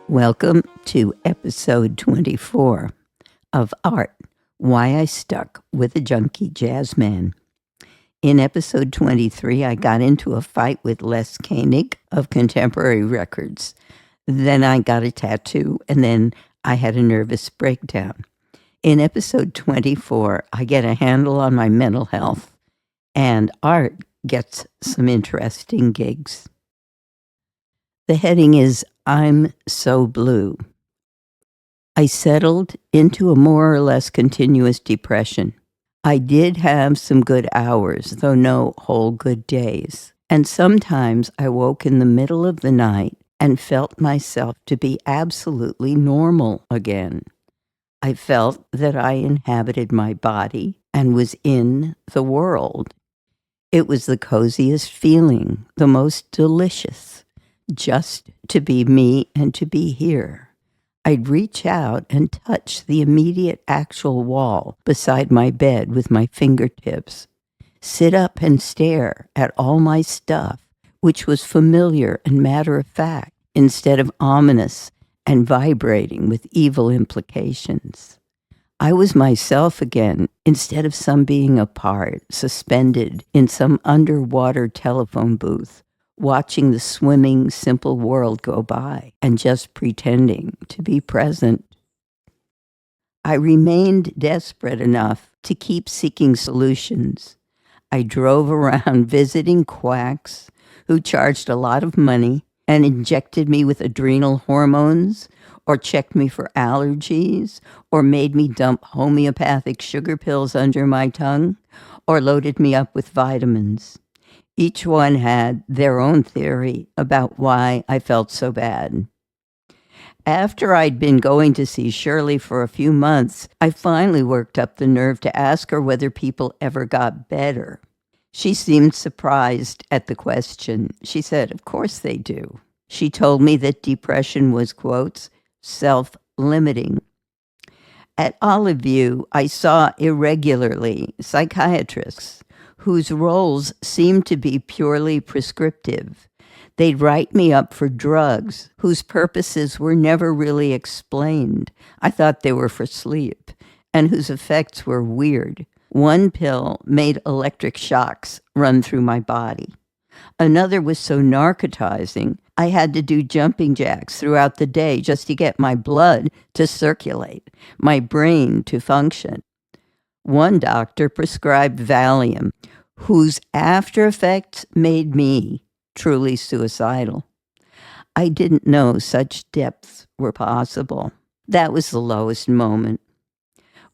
Welcome to episode 24 of Art, Why I Stuck with a Junkie Jazz Man. In episode 23, I got into a fight with Les Koenig of Contemporary Records. Then I got a tattoo, and then I had a nervous breakdown. In episode 24, I get a handle on my mental health, and Art gets some interesting gigs. The heading is I'm So Blue. I settled into a more or less continuous depression. I did have some good hours, though no whole good days. And sometimes I woke in the middle of the night and felt myself to be absolutely normal again. I felt that I inhabited my body and was in the world. It was the coziest feeling, the most delicious, just to be me and to be here. I'd reach out and touch the immediate actual wall beside my bed with my fingertips, sit up and stare at all my stuff, which was familiar and matter-of-fact, instead of ominous and vibrating with evil implications. I was myself again, instead of some being apart, suspended in some underwater telephone booth, watching the swimming, simple world go by and just pretending to be present. I remained desperate enough to keep seeking solutions. I drove around visiting quacks who charged a lot of money and injected me with adrenal hormones, or checked me for allergies, or made me dump homeopathic sugar pills under my tongue, or loaded me up with vitamins. Each one had their own theory about why I felt so bad. After I'd been going to see Shirley for a few months, I finally worked up the nerve to ask her whether people ever got better. She seemed surprised at the question. She said, "Of course they do." She told me that depression was, quotes, self-limiting. At Olive View, I saw irregularly psychiatrists whose roles seemed to be purely prescriptive. They'd write me up for drugs whose purposes were never really explained. I thought they were for sleep, and whose effects were weird. One pill made electric shocks run through my body. Another was so narcotizing, I had to do jumping jacks throughout the day just to get my blood to circulate, my brain to function. One doctor prescribed Valium, whose after effects made me truly suicidal. I didn't know such depths were possible. That was the lowest moment.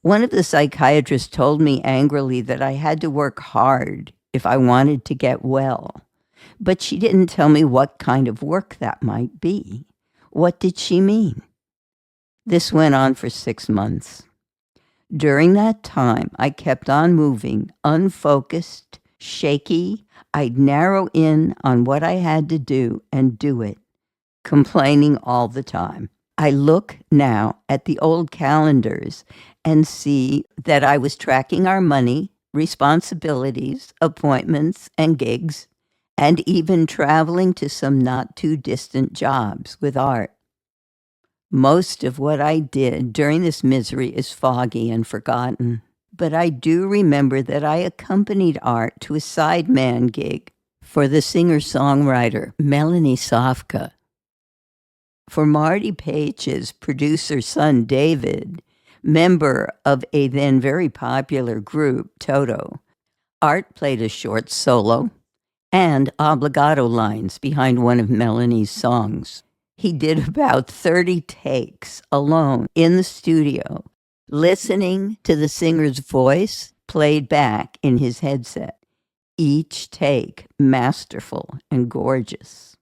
One of the psychiatrists told me angrily that I had to work hard if I wanted to get well. But she didn't tell me what kind of work that might be. What did she mean? This went on for 6 months. During that time, I kept on moving, unfocused, shaky. I'd narrow in on what I had to do and do it, complaining all the time. I look now at the old calendars and see that I was tracking our money, responsibilities, appointments, and gigs, and even traveling to some not too distant jobs with Art. Most of what I did during this misery is foggy and forgotten, but I do remember that I accompanied Art to a sideman gig for the singer-songwriter Melanie Sofka. For Marty Page's producer's son David, member of a then very popular group, Toto, Art played a short solo and obligato lines behind one of Melanie's songs. He did about 30 takes alone in the studio, listening to the singer's voice played back in his headset. Each take masterful and gorgeous.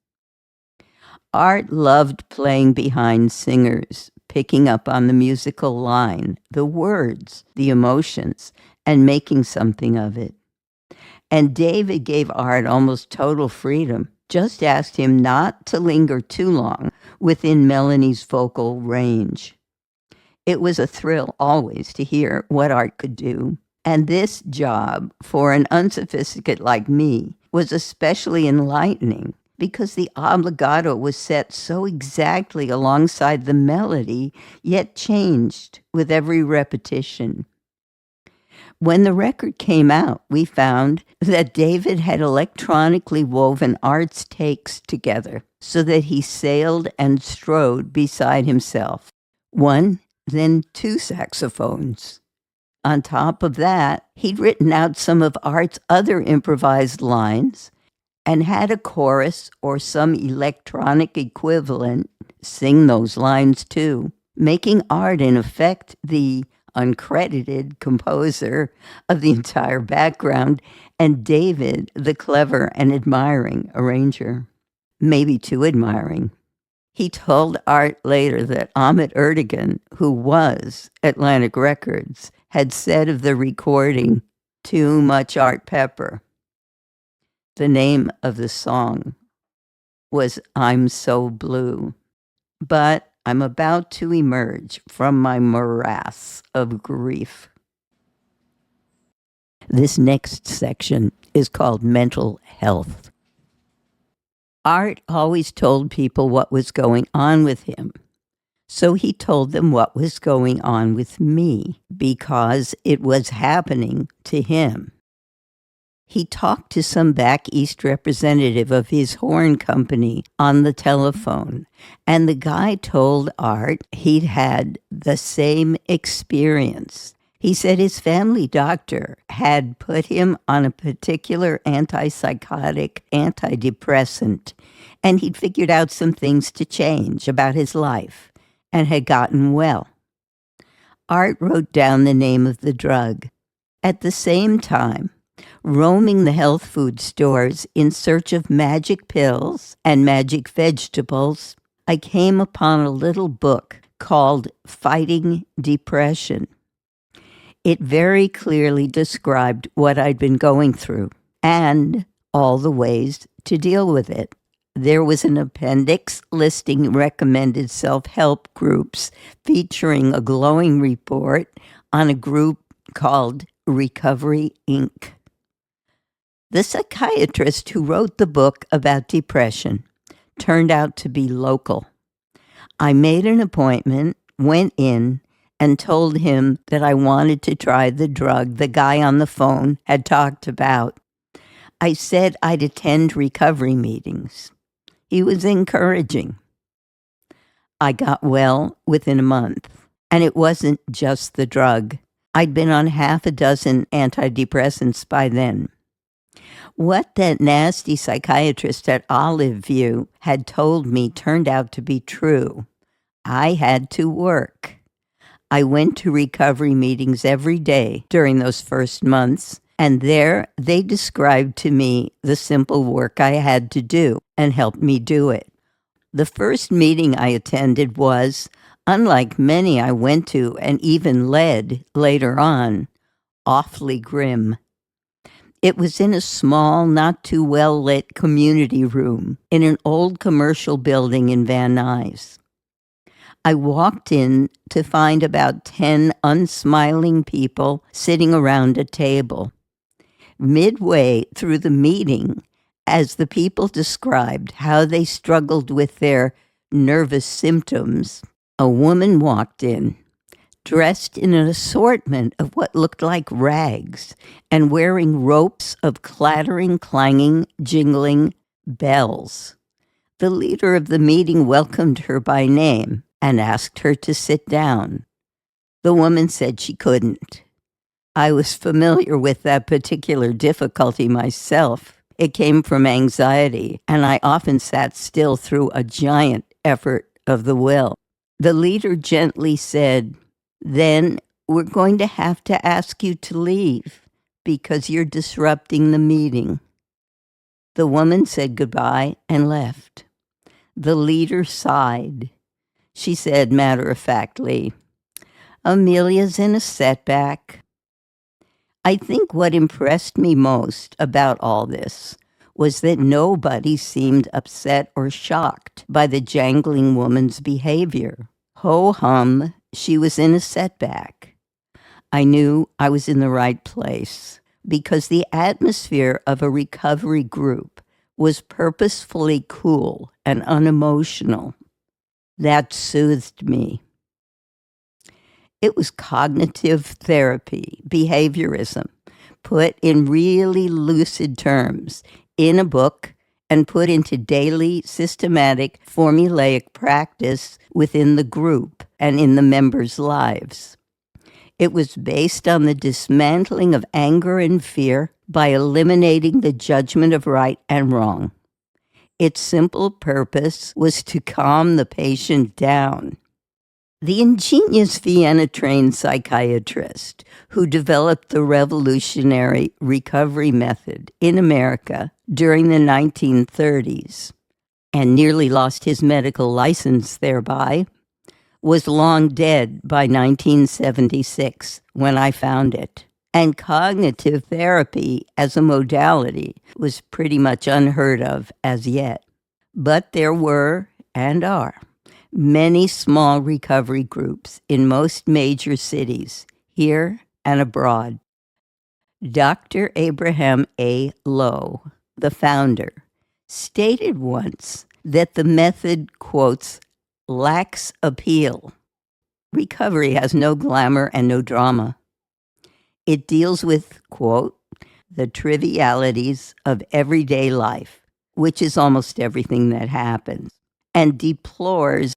Art loved playing behind singers, picking up on the musical line, the words, the emotions, and making something of it. And David gave Art almost total freedom. Just asked him not to linger too long within Melanie's vocal range. It was a thrill always to hear what Art could do. And this job, for an unsophisticate like me, was especially enlightening because the obligato was set so exactly alongside the melody, yet changed with every repetition. When the record came out, we found that David had electronically woven Art's takes together so that he sailed and strode beside himself. One, then two saxophones. On top of that, he'd written out some of Art's other improvised lines and had a chorus or some electronic equivalent sing those lines too, making Art, in effect, the uncredited composer of the entire background, and David, the clever and admiring arranger. Maybe too admiring. He told Art later that Ahmet Ertegun, who was Atlantic Records, had said of the recording, "Too much Art Pepper." The name of the song was "I'm So Blue." But I'm about to emerge from my morass of grief. This next section is called Mental Health. Art always told people what was going on with him. So he told them what was going on with me because it was happening to him. He talked to some back east representative of his horn company on the telephone, and the guy told Art he'd had the same experience. He said his family doctor had put him on a particular antipsychotic antidepressant, and he'd figured out some things to change about his life and had gotten well. Art wrote down the name of the drug. At the same time, roaming the health food stores in search of magic pills and magic vegetables, I came upon a little book called Fighting Depression. It very clearly described what I'd been going through and all the ways to deal with it. There was an appendix listing recommended self-help groups featuring a glowing report on a group called Recovery Inc. The psychiatrist who wrote the book about depression turned out to be local. I made an appointment, went in, and told him that I wanted to try the drug the guy on the phone had talked about. I said I'd attend recovery meetings. He was encouraging. I got well within a month, and it wasn't just the drug. I'd been on half a dozen antidepressants by then. What that nasty psychiatrist at Olive View had told me turned out to be true. I had to work. I went to recovery meetings every day during those first months, and there they described to me the simple work I had to do and helped me do it. The first meeting I attended was, unlike many I went to and even led later on, awfully grim. It was in a small, not too well-lit community room in an old commercial building in Van Nuys. I walked in to find about 10 unsmiling people sitting around a table. Midway through the meeting, as the people described how they struggled with their nervous symptoms, a woman walked in, dressed in an assortment of what looked like rags and wearing ropes of clattering, clanging, jingling bells. The leader of the meeting welcomed her by name and asked her to sit down. The woman said she couldn't. I was familiar with that particular difficulty myself. It came from anxiety, and I often sat still through a giant effort of the will. The leader gently said, "Then we're going to have to ask you to leave because you're disrupting the meeting." The woman said goodbye and left. The leader sighed. She said matter-of-factly, "Amelia's in a setback." I think what impressed me most about all this was that nobody seemed upset or shocked by the jangling woman's behavior. Ho-hum, she was in a setback. I knew I was in the right place because the atmosphere of a recovery group was purposefully cool and unemotional. That soothed me. It was cognitive therapy, behaviorism, put in really lucid terms in a book and put into daily, systematic, formulaic practice within the group and in the members' lives. It was based on the dismantling of anger and fear by eliminating the judgment of right and wrong. Its simple purpose was to calm the patient down. The ingenious Vienna-trained psychiatrist who developed the revolutionary recovery method in America during the 1930s and nearly lost his medical license thereby, was long dead by 1976 when I found it. And cognitive therapy as a modality was pretty much unheard of as yet. But there were, and are, many small recovery groups in most major cities, here and abroad. Dr. Abraham A. Lowe, the founder, stated once that the method, quotes, lacks appeal. Recovery has no glamour and no drama. It deals with, quote, the trivialities of everyday life, which is almost everything that happens, and deplores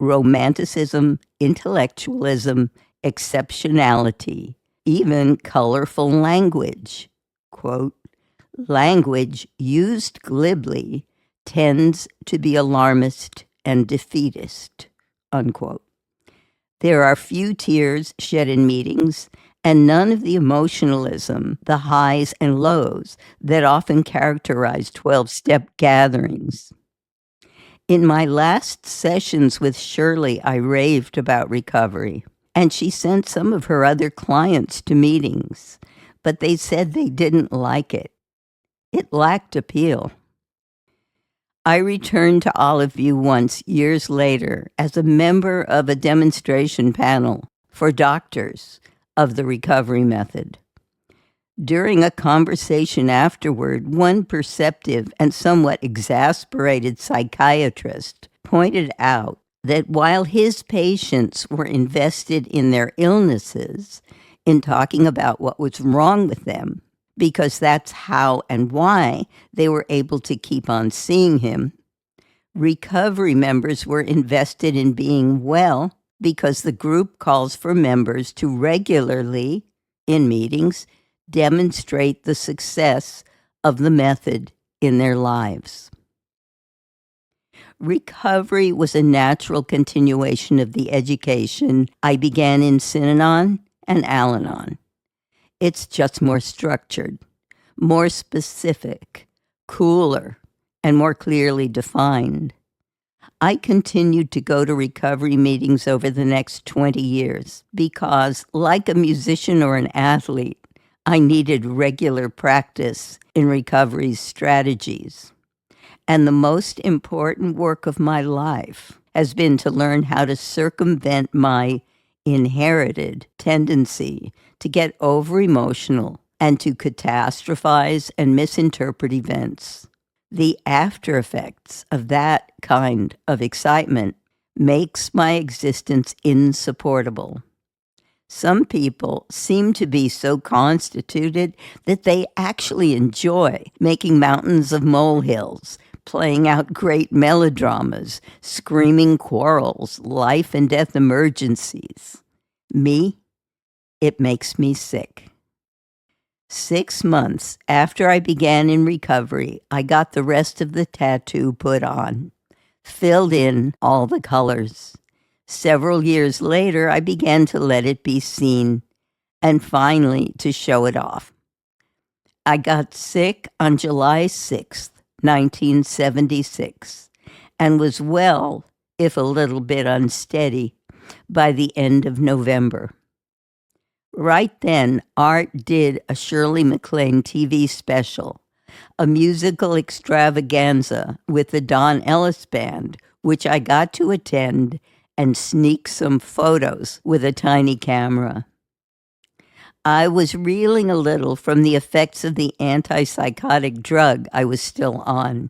romanticism, intellectualism, exceptionality, even colorful language. Quote, language used glibly tends to be alarmist and defeatist, unquote. There are few tears shed in meetings and none of the emotionalism, the highs and lows that often characterize 12-step gatherings. In my last sessions with Shirley, I raved about recovery, and she sent some of her other clients to meetings, but they said they didn't like it. It lacked appeal. I returned to Olive View once, years later, as a member of a demonstration panel for doctors of the recovery method. During a conversation afterward, one perceptive and somewhat exasperated psychiatrist pointed out that while his patients were invested in their illnesses, in talking about what was wrong with them, because that's how and why they were able to keep on seeing him, recovery members were invested in being well because the group calls for members to regularly, in meetings, demonstrate the success of the method in their lives. Recovery was a natural continuation of the education I began in Synanon and Al-Anon. It's just more structured, more specific, cooler, and more clearly defined. I continued to go to recovery meetings over the next 20 years because, like a musician or an athlete, I needed regular practice in recovery's strategies. And the most important work of my life has been to learn how to circumvent my inherited tendency to get over-emotional and to catastrophize and misinterpret events. The after effects of that kind of excitement makes my existence insupportable. Some people seem to be so constituted that they actually enjoy making mountains of molehills, playing out great melodramas, screaming quarrels, life and death emergencies. Me, it makes me sick. 6 months after I began in recovery, I got the rest of the tattoo put on, filled in all the colors. Several years later, I began to let it be seen, and finally to show it off. I got sick on July 6th, 1976, and was well, if a little bit unsteady, by the end of November. Right then, Art did a Shirley MacLaine TV special, a musical extravaganza with the Don Ellis Band, which I got to attend and sneak some photos with a tiny camera. I was reeling a little from the effects of the antipsychotic drug I was still on.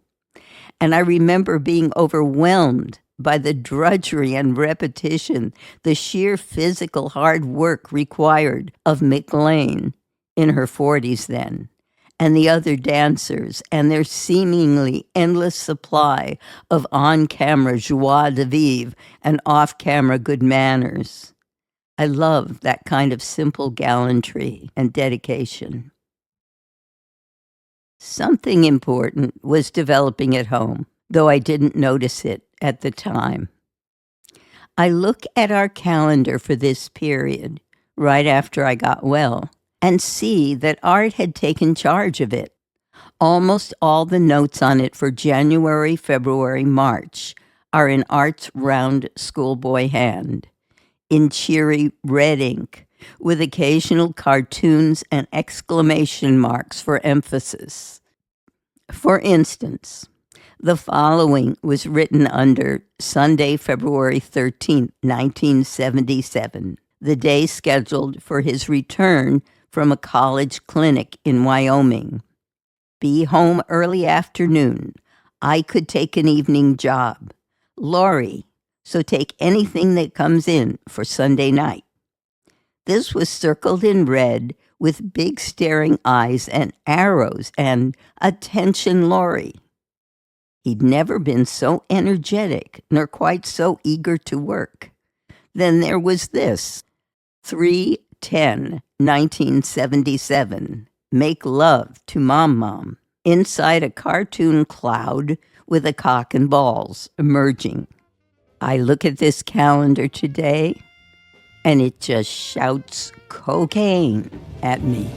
And I remember being overwhelmed by the drudgery and repetition, the sheer physical hard work required of McLean, in her 40s then, and the other dancers, and their seemingly endless supply of on-camera joie de vivre and off-camera good manners. I love that kind of simple gallantry and dedication. Something important was developing at home, though I didn't notice it at the time. I look at our calendar for this period, right after I got well, and see that Art had taken charge of it. Almost all the notes on it for January, February, March are in Art's round schoolboy hand, in cheery red ink, with occasional cartoons and exclamation marks for emphasis. For instance, the following was written under Sunday, February 13th, 1977, the day scheduled for his return from a college clinic in Wyoming. Be home early afternoon. I could take an evening job. Laurie, so take anything that comes in for Sunday night. This was circled in red with big staring eyes and arrows and "Attention, Laurie." He'd never been so energetic nor quite so eager to work. Then there was this, 3/10/1977, make love to Mom, inside a cartoon cloud with a cock and balls emerging. I look at this calendar today, and it just shouts cocaine at me.